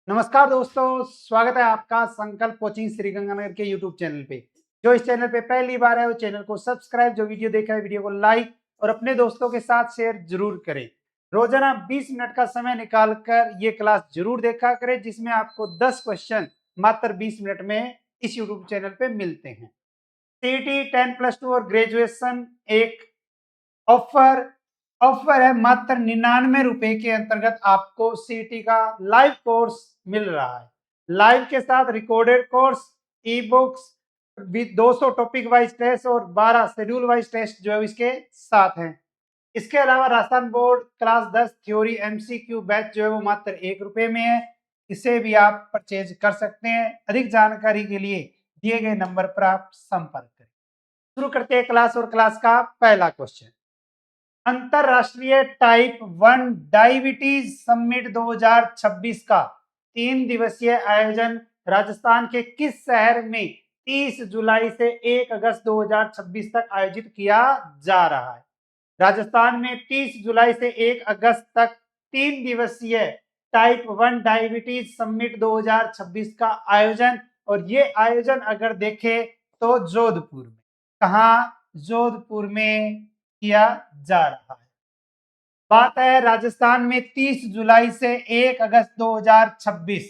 नमस्कार दोस्तों, स्वागत है आपका संकल्प कोचिंग श्रीगंगानगर के यूट्यूब चैनल पे। जो इस चैनल पे पहली बार है वो चैनल को सब्सक्राइब, जो वीडियो देखा है वीडियो को लाइक और अपने दोस्तों के साथ शेयर जरूर करें। रोजाना 20 मिनट का समय निकाल कर ये क्लास जरूर देखा करें, जिसमें आपको 10 क्वेश्चन मात्र 20 मिनट में इस यूट्यूब चैनल पे मिलते हैं। सीईटी 10+2 और ग्रेजुएशन एक ऑफर ऑफर है। मात्र 99 रुपए के अंतर्गत आपको सीईटी का लाइव कोर्स मिल रहा है। लाइव के साथ recorded course, e books, 200 topic wise test और 12 शेड्यूल वाइज टेस्ट जो है इसके साथ हैं। इसके अलावा Rajasthan board class 10 theory MCQ batch जो है वो मात्र 1 रुपए में है। इसे भी आप परचेज कर सकते हैं। अधिक जानकारी के लिए दिए गए नंबर पर आप संपर्क करें। शुरू करते हैं क्लास, और क्लास का पहला क्वेश्चन। अंतरराष्ट्रीय टाइप 1 डायबिटीज समिट 2026 का 3 दिवसीय आयोजन राजस्थान के किस शहर में 30 जुलाई से 1 अगस्त 2026 तक आयोजित किया जा रहा है? राजस्थान में 30 जुलाई से 1 अगस्त तक 3 दिवसीय टाइप 1 डायबिटीज समिट 2026 का आयोजन, और ये आयोजन अगर देखें तो जोधपुर में, कहाँ? जोधपुर में किया जा रहा है। बात है राजस्थान में 30 जुलाई से 1 अगस्त 2026।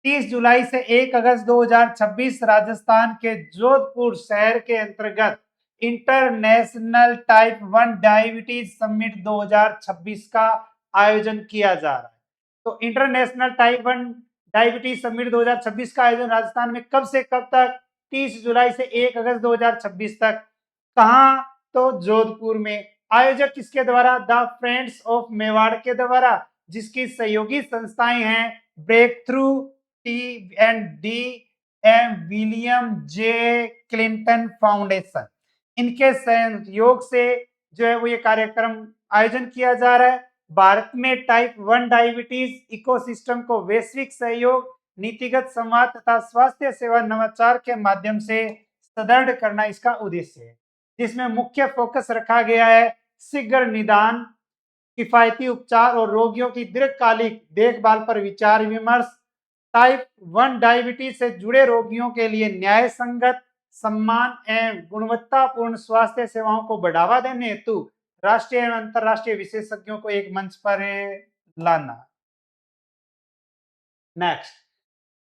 30 जुलाई से 1 अगस्त 2026 राजस्थान के जोधपुर शहर के अंतर्गत इंटरनेशनल टाइप 1 डायबिटीज समिट 2026 का आयोजन किया जा रहा है। तो इंटरनेशनल टाइप 1 डायबिटीज समिट 2026 का आयोजन राजस्थान में कब से कब तक? 30 जुलाई से 1 अगस्त 2026 तक। कहां? तो जोधपुर में। आयोजक किसके द्वारा? द फ्रेंड्स ऑफ मेवाड़ के द्वारा, जिसकी सहयोगी संस्थाएं हैं Breakthrough T and D M William J Clinton Foundation. इनके सहयोग से जो है वो ये कार्यक्रम आयोजन किया जा रहा है। भारत में टाइप 1 डायबिटीज इकोसिस्टम को वैश्विक सहयोग, नीतिगत संवाद तथा स्वास्थ्य सेवा नवाचार के माध्यम से सुदृढ़ करना इसका उद्देश्य है, जिसमें मुख्य फोकस रखा गया है शीघ्र निदान, किफायती उपचार और रोगियों की दीर्घकालिक देखभाल पर विचार विमर्श, टाइप 1 डायबिटीज से जुड़े रोगियों के लिए न्याय संगत, सम्मान एवं गुणवत्तापूर्ण स्वास्थ्य सेवाओं को बढ़ावा देने हेतु राष्ट्रीय एवं अंतर्राष्ट्रीय विशेषज्ञों को एक मंच पर लाना। नेक्स्ट,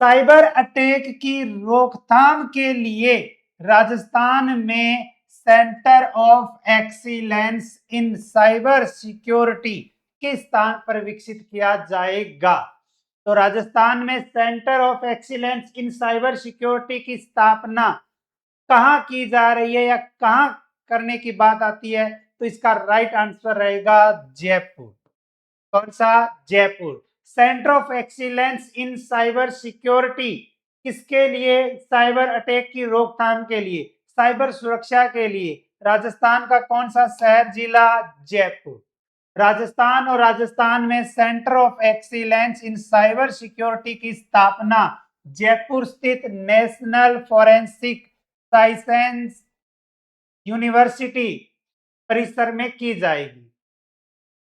साइबर अटैक की रोकथाम के लिए राजस्थान में centre of excellence in cyber security किस स्थान पर विकसित किया जाएगा? तो राजस्थान में centre of excellence in cyber security की स्थापना कहां की जा रही है या कहां करने की बात आती है? तो इसका राइट आंसर रहेगा जयपुर। कौन सा? Jaipur. Centre of excellence in cyber security किसके लिए? साइबर अटैक की रोकथाम के लिए, साइबर सुरक्षा के लिए। राजस्थान का कौन सा शहर, जिला? जयपुर। राजस्थान, और राजस्थान में centre of excellence in cyber security की स्थापना जयपुर स्थित नेशनल फॉरेंसिक साइंस यूनिवर्सिटी परिसर में की जाएगी।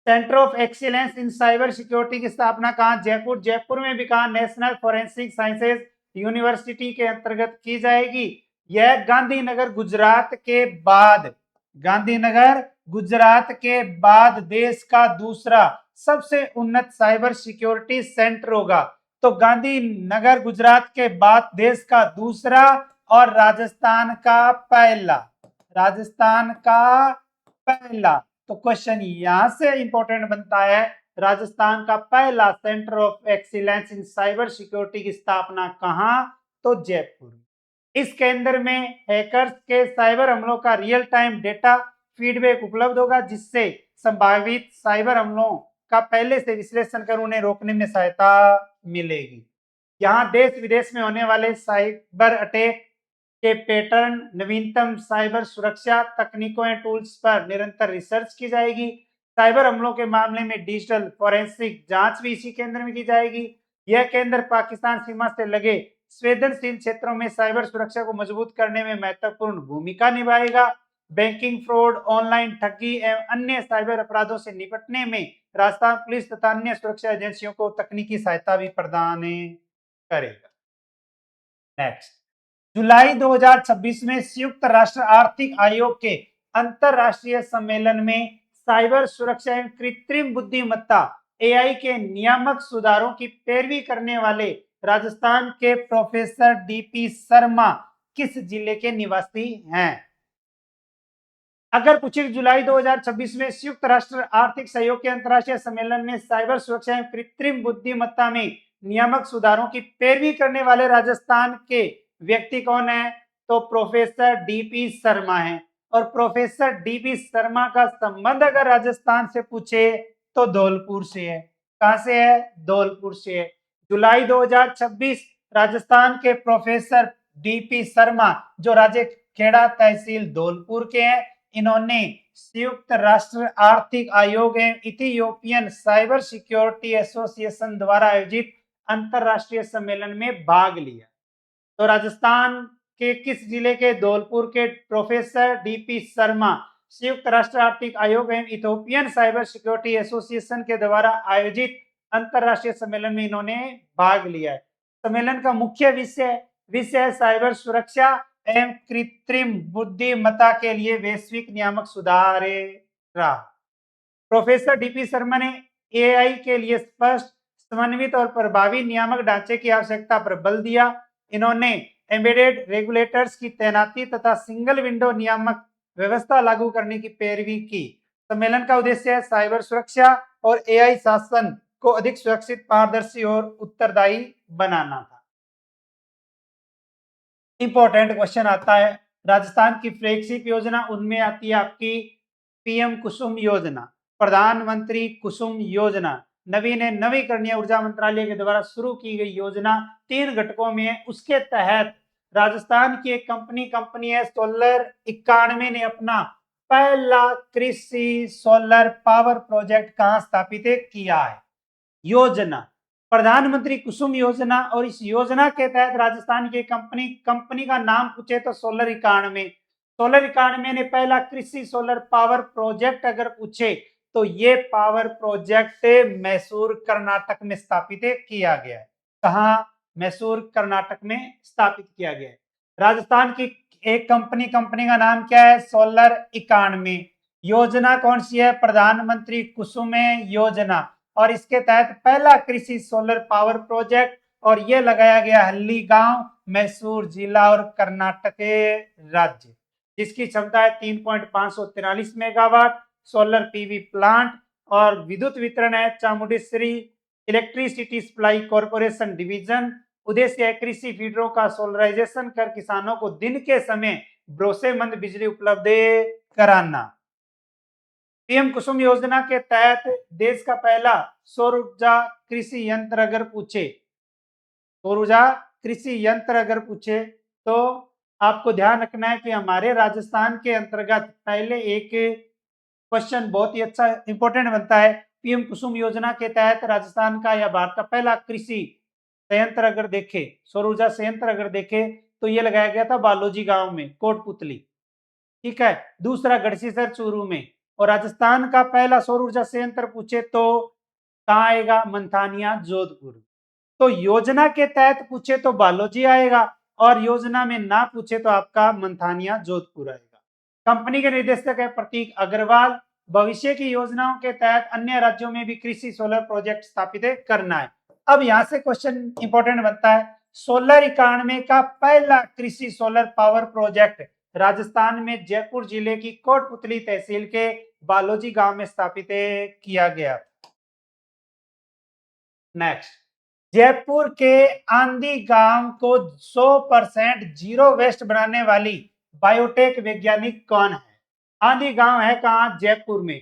Centre of excellence in cyber security की स्थापना कहां? जयपुर। जयपुर में भी कहा? नेशनल फॉरेंसिक साइंसेज यूनिवर्सिटी के अंतर्गत की जाएगी। यह गांधीनगर गुजरात के बाद, गांधीनगर गुजरात के बाद देश का दूसरा सबसे उन्नत साइबर सिक्योरिटी सेंटर होगा। तो गांधीनगर गुजरात के बाद देश का दूसरा और राजस्थान का पहला, राजस्थान का पहला। तो क्वेश्चन यहां से इंपॉर्टेंट बनता है, राजस्थान का पहला centre of excellence in cyber security की स्थापना कहां? तो जयपुर। इस केंद्र में हैकर्स के साइबर हमलों का रियल टाइम डेटा फीडबैक उपलब्ध होगा, जिससे संभावित साइबर हमलों का पहले से विश्लेषण कर उन्हें रोकने में सहायता मिलेगी। यहाँ देश विदेश में होने वाले साइबर अटैक के पैटर्न, नवीनतम साइबर सुरक्षा तकनीकों एंड टूल्स पर निरंतर रिसर्च की जाएगी। साइबर हमलों के मामले में डिजिटल फॉरेंसिक जांच भी इसी केंद्र में की जाएगी। यह केंद्र पाकिस्तान सीमा से लगे संवेदनशील क्षेत्रों में साइबर सुरक्षा को मजबूत करने में महत्वपूर्ण भूमिका निभाएगा। बैंकिंग फ्रॉड, ऑनलाइन ठगी एवं अन्य साइबर अपराधों से निपटने में राजस्थान पुलिस तथा अन्य सुरक्षा एजेंसियों को तकनीकी सहायता भी प्रदान करेगा। नेक्स्ट, जुलाई 2026 में संयुक्त राष्ट्र आर्थिक आयोग के अंतरराष्ट्रीय सम्मेलन में साइबर सुरक्षा एवं कृत्रिम बुद्धिमत्ता एआई के नियामक सुधारों की पैरवी करने वाले राजस्थान के प्रोफेसर डीपी शर्मा किस जिले के निवासी हैं? अगर पूछे जुलाई 2026 में संयुक्त राष्ट्र आर्थिक सहयोग के अंतर्राष्ट्रीय सम्मेलन में साइबर सुरक्षा एवं कृत्रिम बुद्धिमत्ता में नियामक सुधारों की पैरवी करने वाले राजस्थान के व्यक्ति कौन है? तो प्रोफेसर डीपी शर्मा है। और प्रोफेसर डीपी शर्मा का संबंध अगर राजस्थान से पूछे तो धौलपुर से है। कहां से है? धौलपुर से है। जुलाई 2026 राजस्थान के प्रोफेसर डीपी शर्मा जो राजेखेड़ा तहसील धौलपुर के हैं, इन्होंने संयुक्त राष्ट्र आर्थिक आयोग एवं इथियोपियन साइबर सिक्योरिटी एसोसिएशन द्वारा आयोजित अंतरराष्ट्रीय सम्मेलन में भाग लिया। तो राजस्थान के किस जिले के? धौलपुर के प्रोफेसर डीपी शर्मा संयुक्त राष्ट्र आर्थिक आयोग एवं इथियोपियन साइबर सिक्योरिटी एसोसिएशन के द्वारा आयोजित अंतरराष्ट्रीय सम्मेलन में इन्होंने भाग लिया है। सम्मेलन का मुख्य विषय है साइबर सुरक्षा एवं कृत्रिम बुद्धिमत्ता के लिए वैश्विक नियामक सुधार रहा। प्रोफेसर डीपी शर्मा ने एआई के लिए स्पष्ट, समन्वित और प्रभावी नियामक ढांचे की आवश्यकता पर बल दिया। इन्होंने एम्बेडेड रेगुलेटर्स की तैनाती तथा सिंगल विंडो नियामक व्यवस्था लागू करने की पैरवी की। सम्मेलन का उद्देश्य है साइबर सुरक्षा और एआई शासन को अधिक सुरक्षित, पारदर्शी और उत्तरदायी बनाना था। इंपॉर्टेंट क्वेश्चन आता है, राजस्थान की फ्लैगशिप योजना उनमें आती है आपकी पीएम कुसुम योजना, प्रधानमंत्री कुसुम योजना, नवीकरणीय ऊर्जा मंत्रालय के द्वारा शुरू की गई योजना 3 घटकों में है। उसके तहत राजस्थान की एक कंपनी है सोलर 91 ने अपना पहला कृषि सोलर पावर प्रोजेक्ट कहां स्थापित किया है? योजना प्रधानमंत्री कुसुम योजना। और इस योजना के तहत राजस्थान की कंपनी का नाम पूछे तो सोलर 91 ने पहला कृषि सोलर पावर प्रोजेक्ट अगर पूछे तो ये पावर प्रोजेक्ट मैसूर कर्नाटक में स्थापित किया गया है। कहां? मैसूर कर्नाटक में स्थापित किया गया है। राजस्थान की एक कंपनी का नाम क्या है? सोलर 91। योजना कौन सी है? प्रधानमंत्री कुसुम योजना। और इसके तहत पहला कृषि सोलर पावर प्रोजेक्ट, और ये लगाया गया हल्ली गांव, मैसूर जिला और कर्नाटक राज्य, जिसकी क्षमता है 3.543 मेगावाट सोलर पीवी प्लांट। और विद्युत वितरण है Chamundeshwari electricity supply corporation division. उद्देश्य है कृषि फीडरों का सोलराइजेशन कर किसानों को दिन के समय भरोसेमंद बिजली उपलब्ध कराना। पीएम कुसुम योजना के तहत देश का पहला सौर ऊर्जा कृषि यंत्र अगर पूछे तो आपको ध्यान रखना है कि हमारे राजस्थान के अंतर्गत पहले एक क्वेश्चन बहुत ही अच्छा इंपॉर्टेंट बनता है। पीएम कुसुम योजना के तहत राजस्थान का या भारत का पहला कृषि संयंत्र अगर देखे, सौर ऊर्जा संयंत्र अगर देखे तो ये लगाया गया था बालोजी गांव में, कोटपुतली। ठीक है। दूसरा गढ़सीसर चूरू में। और राजस्थान का पहला सौर ऊर्जा संयंत्र पूछे तो कहाँ आएगा? मंथानिया जोधपुर। तो योजना के तहत पूछे तो बालोजी आएगा, और योजना में ना पूछे तो आपका मंथानिया जोधपुर आएगा। कंपनी के निदेशक है प्रतीक अग्रवाल। भविष्य की योजनाओं के तहत अन्य राज्यों में भी कृषि सोलर प्रोजेक्ट स्थापित करना है। अब यहाँ से क्वेश्चन इंपॉर्टेंट बनता है, सोलर 91 का पहला कृषि सोलर पावर प्रोजेक्ट राजस्थान में जयपुर जिले की कोटपुतली तहसील के बालोजी गांव में स्थापित किया गया। नेक्स्ट, जयपुर के आंधी गांव को 100% जीरो वेस्ट बनाने वाली बायोटेक वैज्ञानिक कौन है? आंधी गांव है कहां? जयपुर में।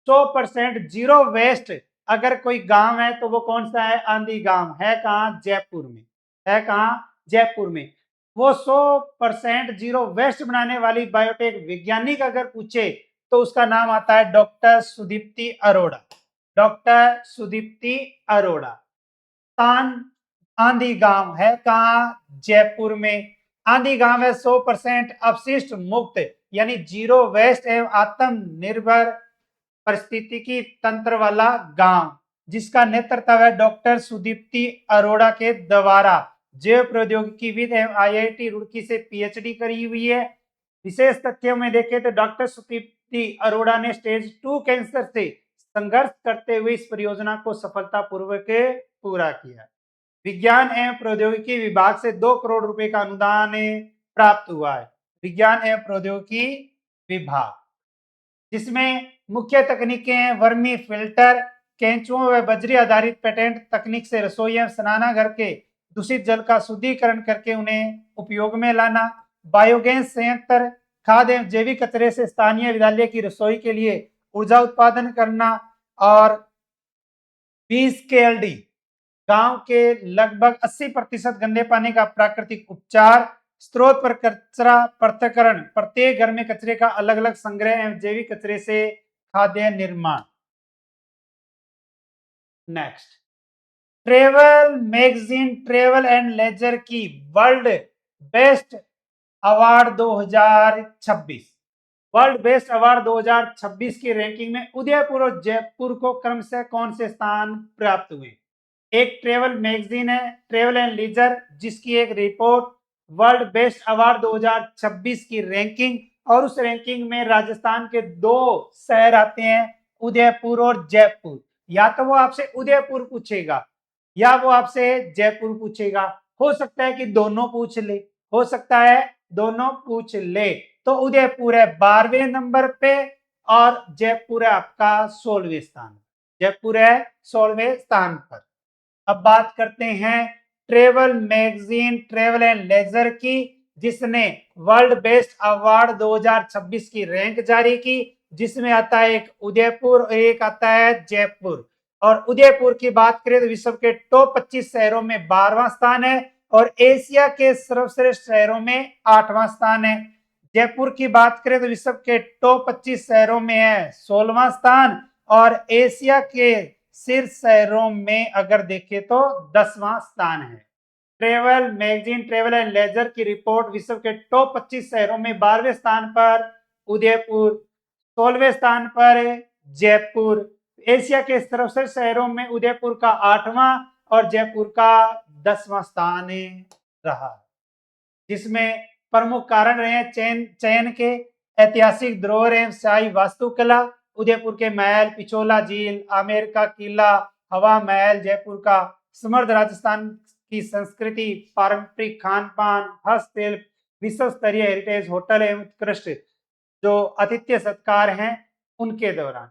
100% जीरो वेस्ट अगर कोई गांव है तो वो कौन सा है? आंधी गांव है कहां? जयपुर में। है कहां? जयपुर में। वो 100% जीरो वेस्ट बनाने वाली बायोटेक वैज्ञानिक अगर पूछे तो उसका नाम आता है डॉक्टर सुदीप्ति अरोड़ा। डॉक्टर सुदीप्ति अरोड़ा। आंधी गांव है कहां? जयपुर में। आंधी गांव है 100% अपशिष्ट मुक्त यानी जीरो वेस्ट एवं आत्मनिर्भर परिस्थितिकी तंत्र वाला गांव, जिसका नेतृत्व है डॉक्टर सुदीप्ति अरोड़ा के द्वारा। जैव प्रौद्योगिकीविद एवं IIT रुड़की से PhD करी हुई है। विशेष तथ्यों में देखें तो डॉक्टर सुदीप्ति अरोड़ा ने स्टेज 2 कैंसर से संघर्ष करते हुए इस परियोजना को सफलतापूर्वक पूरा किया। विज्ञान एवं प्रौद्योगिकी विभाग से 2 करोड़ रुपए का अनुदान प्राप्त हुआ है। विज्ञान एवं प्रौद्योगिकी विभाग, जिसमें मुख्य तकनीकें हैं वर्मी फिल्टर, केंचुओं व बजरी आधारित पेटेंट तकनीक से रसोई एवं स्नानागार के दूषित जल का शुद्धिकरण करके उन्हें उपयोग में लाना, बायोगैस संयंत्र, खाद्य एवं जैविक कचरे से स्थानीय विद्यालय की रसोई के लिए ऊर्जा उत्पादन करना और 20 KLD गांव के लगभग 80% गंदे पानी का प्राकृतिक उपचार, स्रोत पर कचरा पृथक्करण, प्रत्येक घर में कचरे का अलग अलग संग्रह एवं जैविक कचरे से खाद्य निर्माण। Next, travel magazine travel and laser की world best award 2026, world best award 2026 की रैंकिंग में उदयपुर और जयपुर को क्रमशः कौन से स्थान प्राप्त हुए? एक ट्रेवल मैगजीन है ट्रेवल एंड लीजर, जिसकी एक रिपोर्ट वर्ल्ड बेस्ट अवार्ड 2026 की रैंकिंग, और उस रैंकिंग में राजस्थान के 2 शहर आते हैं, उदयपुर और जयपुर। या तो वो आपसे उदयपुर पूछेगा या वो आपसे जयपुर पूछेगा, हो सकता है कि दोनों पूछ ले, हो सकता है दोनों पूछ ले। तो उदयपुर है 12वें नंबर पे और जयपुर है आपका 16वें स्थान, जयपुर है 16वें स्थान पर। अब बात करते हैं travel magazine travel and laser की, जिसने वर्ल्ड बेस्ट अवार्ड 2026 की रैंक जारी की, जिसमें आता है एक उदयपुर और एक आता है जयपुर। और उदयपुर की बात करें तो विश्व के टॉप 25 शहरों में 12वां स्थान है और एशिया के सर्वश्रेष्ठ शहरों में 8वां स्थान है। जयपुर की बात करें तो विश्व के टॉप 25 शहरों में है 16वां स्थान और एशिया के शीर्ष शहरों में अगर देखें तो 10वां स्थान है। Travel magazine travel and laser की रिपोर्ट विश्व के टॉप 25 शहरों में 12वें स्थान पर उदयपुर, 16वें स्थान पर जयपुर। एशिया के सर्वश्रेष्ठ शहरों में उदयपुर का 8वां और जयपुर का 10वां स्थान रहा, जिसमें प्रमुख कारण रहे चयन के ऐतिहासिक धरोहर एवं शाही वास्तुकला, उदयपुर के महल, पिछोला झील, आमेर का किला, हवा महल, जयपुर का समृद्ध राजस्थान की संस्कृति, पारंपरिक खान पान, हस्तशिल्प, विश्व स्तरीय हेरिटेज होटल एवं उत्कृष्ट जो आतिथ्य सत्कार हैं उनके दौरान।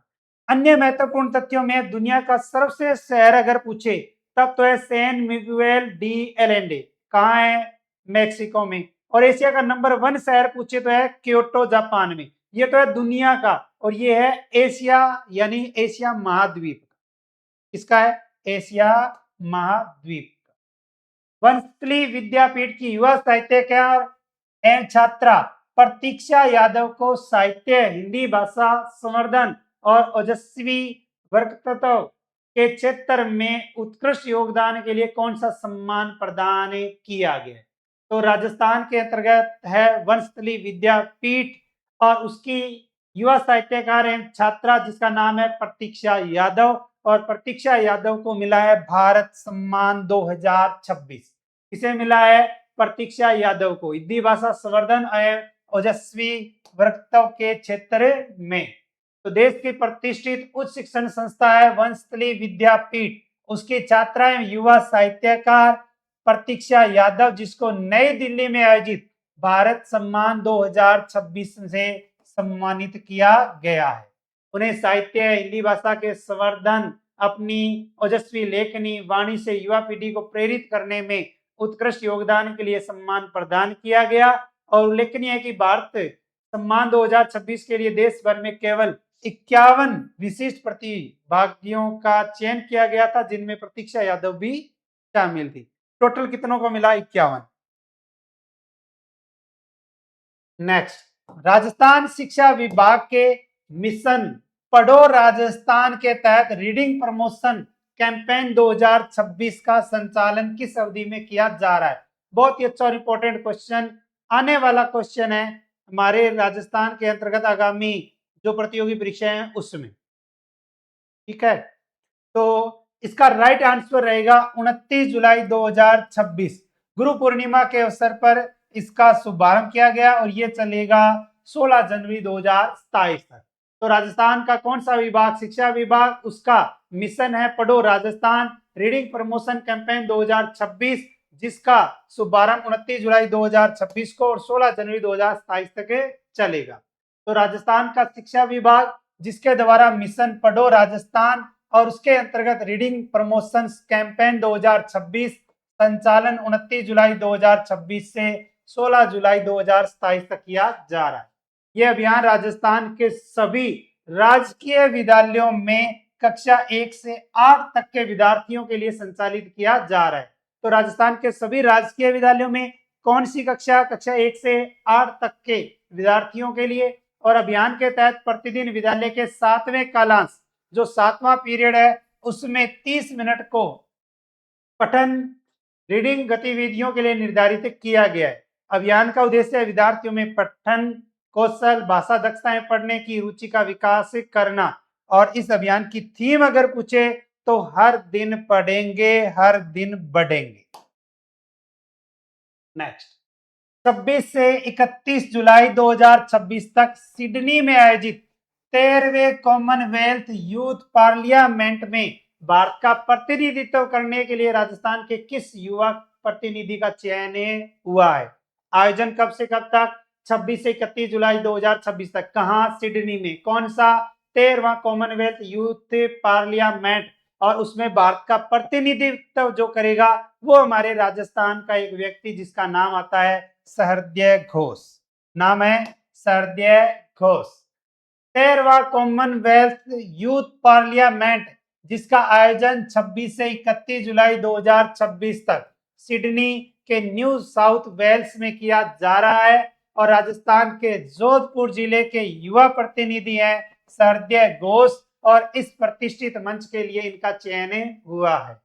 अन्य महत्वपूर्ण तथ्यों में दुनिया का सर्वश्रेष्ठ शहर अगर पूछे तब तो है सैन मिगुएल डी एलेंडे, कहाँ है? मैक्सिको में। और एशिया का नंबर 1 शहर पूछे तो है क्योटो जापान में। ये तो है दुनिया का और ये है एशिया यानी एशिया महाद्वीप। इसका है एशिया महाद्वीप। वंस्थली विद्यापीठ की युवा साहित्यकार एवं छात्रा प्रतीक्षा यादव को साहित्य, हिंदी भाषा संवर्धन और ओजस्वी वक्तृत्व के क्षेत्र में उत्कृष्ट योगदान के लिए कौन सा सम्मान प्रदान किया गया? तो राजस्थान के अंतर्गत है वंस्थली विद्यापीठ और उसकी युवा साहित्यकार एवं छात्रा जिसका नाम है प्रतीक्षा यादव, और प्रतीक्षा यादव को मिला है भारत सम्मान 2026। किसे मिला है? प्रतीक्षा यादव को हिंदी भाषा संवर्धन एवं ओजस्वी वक्तव्य के क्षेत्र में। तो देश की प्रतिष्ठित उच्च शिक्षण संस्था है वंस्थली विद्यापीठ, उसकी छात्रा एवं युवा साहित्यकार प्रतीक्षा यादव, जिसको नई दिल्ली में आयोजित भारत सम्मान 2026 से सम्मानित किया गया है। उन्हें साहित्य, हिंदी भाषा के संवर्धन, अपनी ओजस्वी लेखनी वाणी से युवा पीढ़ी को प्रेरित करने में उत्कृष्ट योगदान के लिए सम्मान प्रदान किया गया। और उल्लेखनीय है कि भारत सम्मान 2026 के लिए देश भर में केवल 51 विशिष्ट प्रतिभागियों का चयन किया गया था, जिनमें प्रतीक्षा यादव भी शामिल थी। टोटल कितनों को मिला? 51। नेक्स्ट, राजस्थान शिक्षा विभाग के मिशन पढ़ो राजस्थान के तहत रीडिंग प्रमोशन कैंपेन 2026 का संचालन किस अवधि में किया जा रहा है? बहुत ही अच्छा और इंपॉर्टेंट क्वेश्चन आने वाला क्वेश्चन है। हमारे राजस्थान के अंतर्गत आगामी जो प्रतियोगी परीक्षाएं हैं उसमें। ठीक है, तो इसका राइट आंसर रहेगा 29 जुलाई 2026। गुरु पूर्णिमा के अवसर पर इसका शुभारंभ किया गया और ये चलेगा 16 जनवरी 2027 तक। तो राजस्थान का कौन सा विभाग, शिक्षा विभाग, उसका मिशन है पढ़ो राजस्थान रीडिंग प्रमोशन कैंपेन 2026, जिसका शुभारंभ 29 जुलाई 2026 को और 16 जनवरी 2027 तक चलेगा। तो राजस्थान का शिक्षा विभाग जिसके द्वारा मिशन पढ़ो राजस्थान और उसके अंतर्गत रीडिंग प्रमोशन कैंपेन 2026 संचालन 29 जुलाई 2026 से 16 जुलाई 2027 तक किया जा रहा है। यह अभियान राजस्थान के सभी राजकीय विद्यालयों में कक्षा 1 से 8 तक के विद्यार्थियों के लिए संचालित किया जा रहा है। तो राजस्थान के सभी राजकीय विद्यालयों में कौन सी कक्षा, कक्षा 1 से 8 तक के विद्यार्थियों के लिए, और अभियान के तहत प्रतिदिन विद्यालय के 7वें कालांश जो 7वां पीरियड है उसमें 30 मिनट को पठन रीडिंग गतिविधियों के लिए निर्धारित किया गया है। अभियान का उद्देश्य विद्यार्थियों में पठन कौशल, भाषा दक्षताएं, पढ़ने की रुचि का विकास करना। और इस अभियान की थीम अगर पूछे तो हर दिन पढ़ेंगे, हर दिन बढ़ेंगे। नेक्स्ट, 26 से 31 जुलाई 2026 तक सिडनी में आयोजित 13वें कॉमनवेल्थ यूथ पार्लियामेंट में भारत का प्रतिनिधित्व करने के लिए राजस्थान के किस युवा प्रतिनिधि का चयन हुआ है? आयोजन कब से कब तक? 26 से 31 जुलाई 2026 तक। कहां? सिडनी में। कौन सा? 13वां कॉमनवेल्थ यूथ पार्लियामेंट, और उसमें भारत का प्रतिनिधित्व जो करेगा वो हमारे राजस्थान का एक व्यक्ति जिसका नाम आता है सहृदय घोष। नाम है सहृदय घोष। 13वां कॉमनवेल्थ यूथ पार्लियामेंट जिसका आयोजन 26 से 31 जुलाई 2026 तक सिडनी के न्यू साउथ वेल्स में किया जा रहा है, और राजस्थान के जोधपुर जिले के युवा प्रतिनिधि हैं सहृदय घोष, और इस प्रतिष्ठित मंच के लिए इनका चयन हुआ है।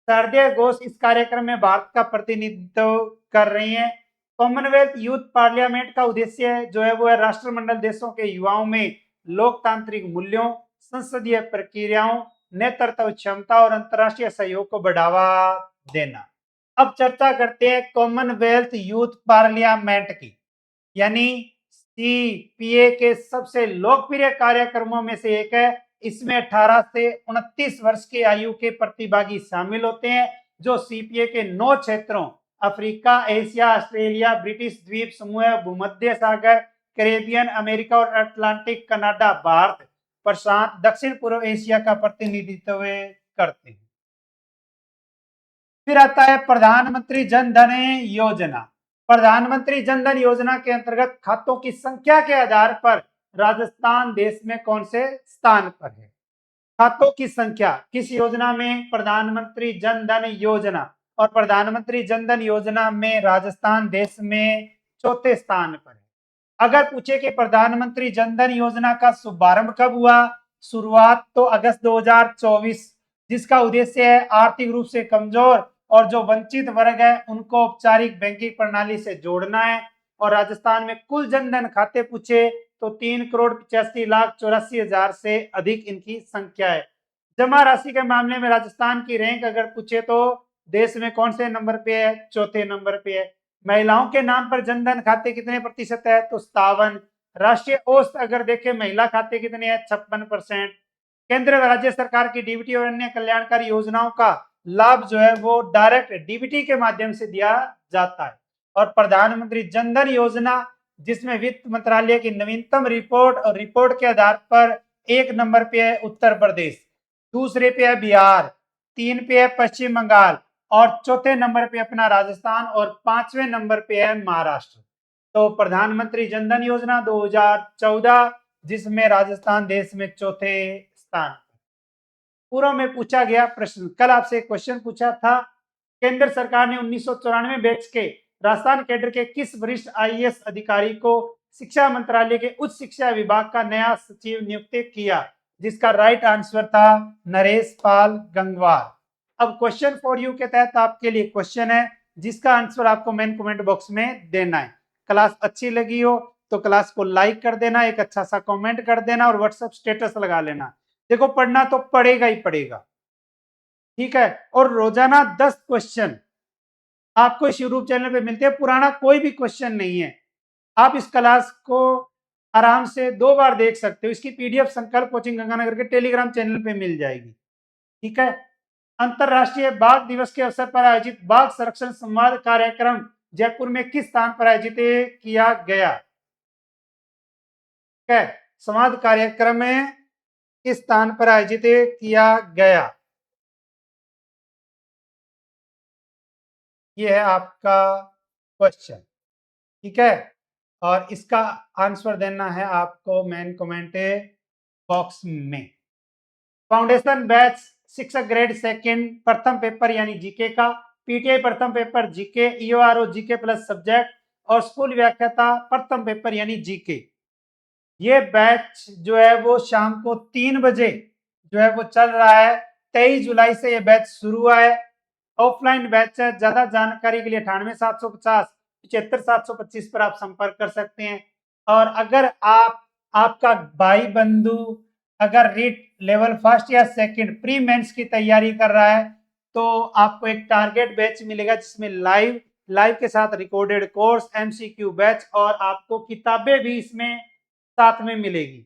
सहृदय घोष इस कार्यक्रम में भारत का प्रतिनिधित्व कर रही हैं। कॉमनवेल्थ यूथ पार्लियामेंट का उद्देश्य जो है वो है राष्ट्रमंडल देशों के युवाओं में लोकतांत्रिक मूल्यों, संसदीय प्रक्रियाओं, नेतृत्व क्षमता और अंतर्राष्ट्रीय सहयोग को बढ़ावा देना। अब चर्चा करते हैं कॉमनवेल्थ यूथ पार्लियामेंट की, यानी सीपीए के सबसे लोकप्रिय कार्यक्रमों में से एक है। इसमें 18 से 29 वर्ष की आयु के प्रतिभागी शामिल होते हैं जो सीपीए के 9 क्षेत्रों अफ्रीका, एशिया, ऑस्ट्रेलिया, ब्रिटिश द्वीप समूह, भूमध्य सागर, कैरेबियन, अमेरिका और अटलांटिक, कनाडा, भारत, प्रशांत, दक्षिण पूर्व एशिया का प्रतिनिधित्व करते हैं। फिर आता है प्रधानमंत्री जन धन योजना। प्रधानमंत्री जन धन योजना के अंतर्गत खातों की संख्या के आधार पर राजस्थान देश में कौन से स्थान पर है? खातों की संख्या किस योजना में? प्रधानमंत्री जन धन योजना। और प्रधानमंत्री जन धन योजना में राजस्थान देश में 4थे स्थान पर है। अगर पूछे कि प्रधानमंत्री जन धन योजना का शुभारंभ कब हुआ? शुरुआत तो अगस्त 2024, जिसका उद्देश्य है आर्थिक रूप से कमजोर और जो वंचित वर्ग है उनको औपचारिक बैंकिंग प्रणाली से जोड़ना है। और राजस्थान में कुल जनधन खाते पूछे तो 3,85,84,000 से अधिक इनकी संख्या है। जमा राशि के मामले में राजस्थान की रैंक अगर पूछे तो देश में कौन से नंबर पे है? 4थे नंबर पे है। महिलाओं के नाम पर जनधन खाते कितने प्रतिशत है? तो 57। राष्ट्रीय औसत अगर देखें महिला खाते कितने हैं? 56%। केंद्र व राज्य सरकार की डीबीटी और अन्य कल्याणकारी योजनाओं का लाभ जो है वो डायरेक्ट डीबीटी के माध्यम से दिया जाता है। और प्रधानमंत्री जन धन योजना जिसमें वित्त मंत्रालय की नवीनतम रिपोर्ट और रिपोर्ट के आधार पर 1 नंबर पे है उत्तर प्रदेश, दूसरे पे है बिहार, 3 पे है पश्चिम बंगाल और 4थे नंबर पे अपना राजस्थान और 5वें नंबर पे है महाराष्ट्र। तो प्रधानमंत्री जन धन योजना 2014 जिसमें राजस्थान देश में 4थे स्थान। पूर्व में पूछा गया प्रश्न, कल आपसे क्वेश्चन पूछा था, केंद्र सरकार ने 1994 बैच के राजस्थान कैडर के किस वरिष्ठ आईएएस अधिकारी को शिक्षा मंत्रालय के उच्च शिक्षा विभाग का नया सचिव नियुक्त किया? जिसका राइट आंसर था नरेश पाल गंगवार। अब क्वेश्चन फॉर यू के तहत आपके लिए क्वेश्चन है जिसका आंसर आपको मेन कमेंट बॉक्स में देना है। क्लास अच्छी लगी हो तो क्लास को लाइक कर देना, एक अच्छा सा कमेंट कर देना और व्हाट्सएप स्टेटस लगा लेना। देखो पढ़ना तो पड़ेगा ही पड़ेगा, ठीक है। और रोजाना 10 क्वेश्चन आपको इस यूट्यूब चैनल पे मिलते हैं, पुराना कोई भी क्वेश्चन नहीं है। आप इस क्लास को आराम से 2 बार देख सकते हो। इसकी पीडीएफ संकल्प कोचिंग गंगानगर के टेलीग्राम चैनल पे मिल जाएगी, ठीक है। अंतरराष्ट्रीय बाघ दिवस के अवसर पर आयोजित बाघ संरक्षण संवाद कार्यक्रम जयपुर में किस स्थान पर आयोजित किया गया? ठीक है, संवाद कार्यक्रम में किस स्थान पर आयोजित किया गया? ये है आपका क्वेश्चन, ठीक है। और इसका आंसर देना है आपको मेन कमेंट बॉक्स में। फाउंडेशन बैच शिक्षक ग्रेड सेकंड प्रथम पेपर यानी जीके का, पीटीआई प्रथम paper GK, EO RO GK plus subject और स्कूल व्याख्याता प्रथम पेपर यानी जीके। ये बैच जो है वो शाम को 3 बजे जो है वो चल रहा है। 23 जुलाई से ये बैच शुरू हुआ है। ऑफलाइन बैच है। ज्यादा जानकारी के लिए 98,750 पर आप संपर्क कर सकते हैं। और अगर आपका भाई बंधु अगर रीट लेवल फर्स्ट या सेकंड प्री मेंस की तैयारी कर रहा है तो आपको एक टारगेट बैच मिलेगा जिसमें लाइव के साथ रिकॉर्डेड कोर्स, एमसीक्यू बैच और आपको किताबें भी इसमें साथ में मिलेगी।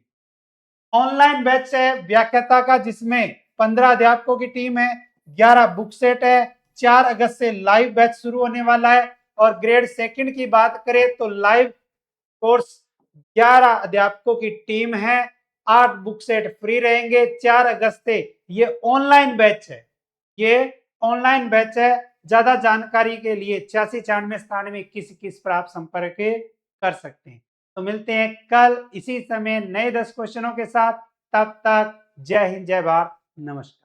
ऑनलाइन बैच है व्याख्याता का जिसमें 15 अध्यापकों की टीम है, 11 बुक सेट है। 4 अगस्त से लाइव बैच शुरू होने वाला है। और ग्रेड सेकंड की बात करें तो लाइव कोर्स 11 अध्यापकों की टीम है, 8 बुक सेट फ्री रहेंगे 4 अगस्त से। ये ऑनलाइन बैच है, ये ऑनलाइन बैच है। ज्यादा जानकारी के लिए 86 96 91 21 पर आप संपर्क कर सकते हैं। तो मिलते हैं कल इसी समय नए 10 क्वेश्चनों के साथ। तब तक जय हिंद, जय भारत, नमस्कार।